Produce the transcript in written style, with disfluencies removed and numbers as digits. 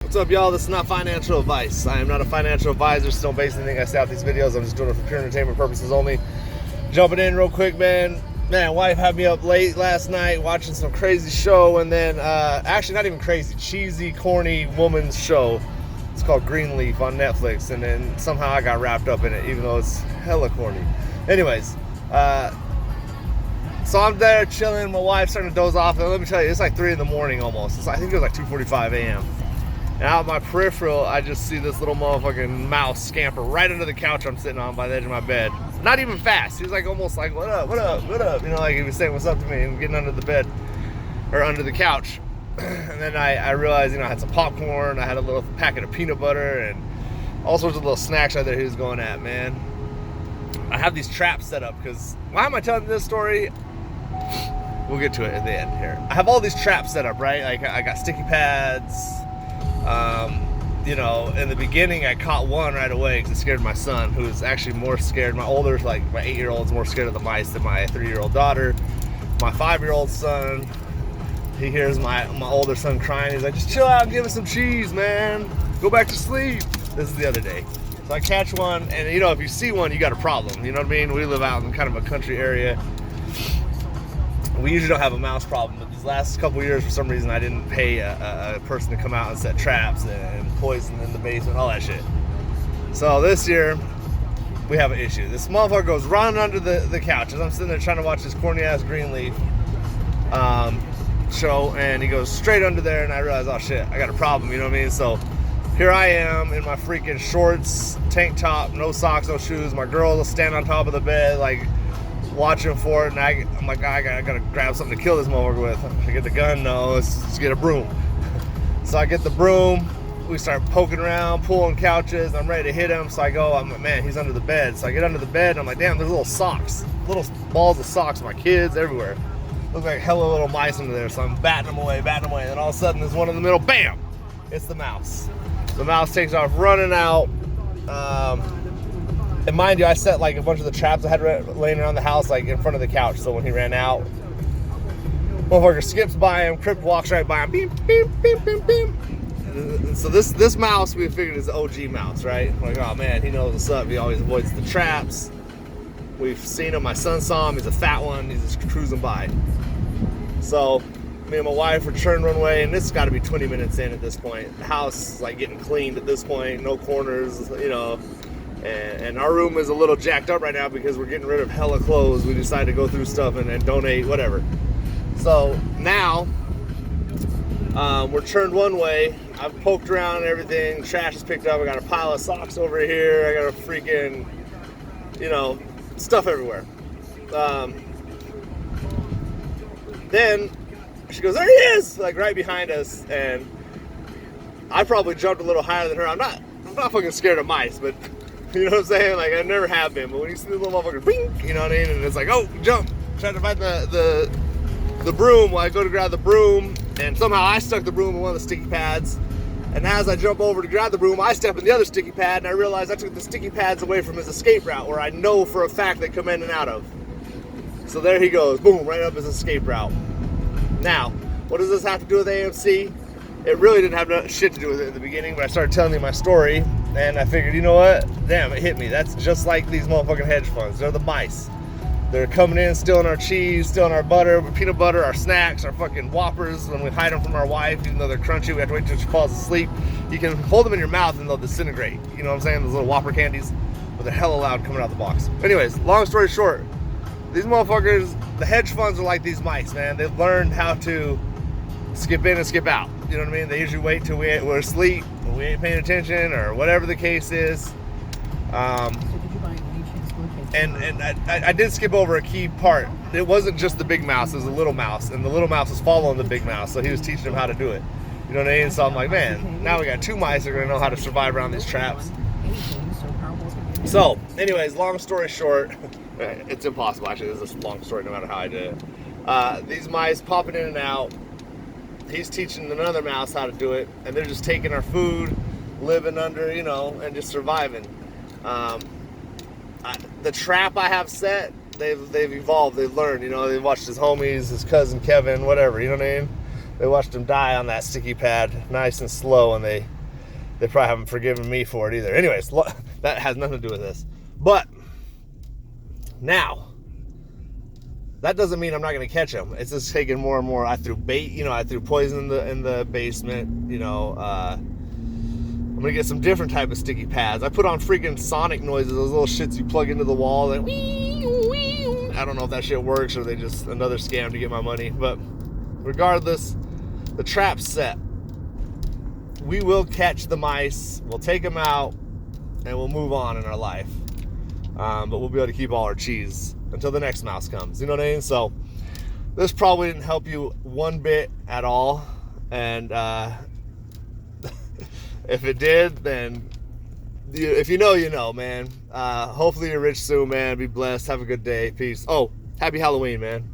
What's up, y'all? This is not financial advice. I am not a financial advisor, so don't base anything I say off these videos. I'm just doing it for pure entertainment purposes only. Jumping in real quick, man. Wife had me up late last night watching some crazy show, and then, actually not even crazy, cheesy, corny woman's show. It's called Greenleaf on Netflix, and then somehow I got wrapped up in it, even though it's hella corny. Anyways, so I'm there chilling, my wife's starting to doze off, and let me tell you, it's like 3 in the morning almost. I think it was like 2:45 a.m. And out of my peripheral, I just see this little motherfucking mouse scamper right under the couch I'm sitting on by the edge of my bed. Not even fast. He was like almost like, what up, what up, what up? You know, like he was saying what's up to me and getting under the bed or under the couch. And then I realized, you know, I had some popcorn, I had a little packet of peanut butter and all sorts of little snacks right there he was going at, man. I have these traps set up because, why am I telling this story? We'll get to it at the end here. I have all these traps set up, right? Like I got sticky pads. You know, in the beginning I caught one right away because it scared my son, who's actually more scared. My 8-year-old's more scared of the mice than my 3-year-old daughter. My 5-year-old son, he hears my older son crying. He's like, just chill out and give us some cheese, man. Go back to sleep. This is the other day. So I catch one, and you know, if you see one, you got a problem. You know what I mean? We live out in kind of a country area. We usually don't have a mouse problem, but these last couple years, for some reason, I didn't pay a person to come out and set traps and poison in the basement, all that shit. So this year, we have an issue. This motherfucker goes running under the couch as I'm sitting there trying to watch this corny-ass Greenleaf show, and he goes straight under there, and I realize, oh shit, I got a problem, you know what I mean? So here I am in my freaking shorts, tank top, no socks, no shoes. My girl will stand on top of the bed, like, watching for it, and I'm like, I gotta grab something to kill this motherfucker with. I get the gun, no, let's get a broom. So I get the broom, we start poking around, pulling couches, I'm ready to hit him, so I go, I'm like, man, he's under the bed. So I get under the bed, and I'm like, damn, there's little socks, little balls of socks, my kids, everywhere. Look like hella little mice under there, so I'm batting them away, and then all of a sudden there's one in the middle, bam! It's the mouse. The mouse takes off running out. And mind you, I set like a bunch of the traps I had laying around the house, like in front of the couch. So when he ran out, motherfucker skips by him, Crip walks right by him, beep, beep, beep, beep, beep. And so this mouse, we figured is the OG mouse, right? We're like, oh man, he knows what's up. He always avoids the traps. We've seen him. My son saw him. He's a fat one. He's just cruising by. So me and my wife returned one way, and this has got to be 20 minutes in at this point. The house is like getting cleaned at this point. No corners, you know. And our room is a little jacked up right now because we're getting rid of hella clothes. We decided to go through stuff and donate, whatever. So now, we're turned one way. I've poked around and everything. Trash is picked up. I got a pile of socks over here. I got a freaking, you know, stuff everywhere. Then she goes, there he is! Like right behind us. And I probably jumped a little higher than her. I'm not fucking scared of mice, but you know what I'm saying? Like, I never have been, but when you see the little motherfucker, bing, you know what I mean? And it's like, oh, jump. Trying to find the broom. Well, I go to grab the broom, and somehow I stuck the broom in one of the sticky pads. And as I jump over to grab the broom, I step in the other sticky pad, and I realize I took the sticky pads away from his escape route, where I know for a fact they come in and out of. So there he goes, boom, right up his escape route. Now, what does this have to do with AMC? It really didn't have shit to do with it in the beginning, but I started telling you my story, and I figured, you know what? Damn, it hit me. That's just like these motherfucking hedge funds. They're the mice. They're coming in, stealing our cheese, stealing our butter, peanut butter, our snacks, our fucking Whoppers. When we hide them from our wife, even though they're crunchy, we have to wait till she falls asleep. You can hold them in your mouth and they'll disintegrate. You know what I'm saying? Those little Whopper candies, but they're hella loud coming out the box. Anyways, long story short, these motherfuckers, the hedge funds are like these mice, man. They've learned how to skip in and skip out. You know what I mean? They usually wait till we're asleep, or we ain't paying attention, or whatever the case is. And I did skip over a key part. It wasn't just the big mouse, it was a little mouse, and the little mouse was following the big mouse, so he was teaching him how to do it. You know what I mean? So I'm like, man, now we got 2 mice that are gonna know how to survive around these traps. So, anyways, long story short, it's impossible. Actually, this is a long story no matter how I did it. These mice popping in and out. He's teaching another mouse how to do it, and they're just taking our food, living under, you know, and just surviving. The trap I have set, they've evolved, they've learned, you know, they've watched his homies, his cousin Kevin, whatever, you know what I mean? They watched him die on that sticky pad, nice and slow, and they they probably haven't forgiven me for it either. Anyways, that has nothing to do with this. But now, that doesn't mean I'm not going to catch them. It's just taking more and more. I threw bait, I threw poison in the basement, I'm going to get some different type of sticky pads. I put on freaking sonic noises, those little shits you plug into the wall. And I don't know if that shit works or they just another scam to get my money. But regardless, the trap's set. We will catch the mice. We'll take them out and we'll move on in our life. But we'll be able to keep all our cheese until the next mouse comes. You know what I mean? So this probably didn't help you one bit at all. And if it did, then if you know, man. Hopefully you're rich soon, man. Be blessed. Have a good day. Peace. Oh, happy Halloween, man.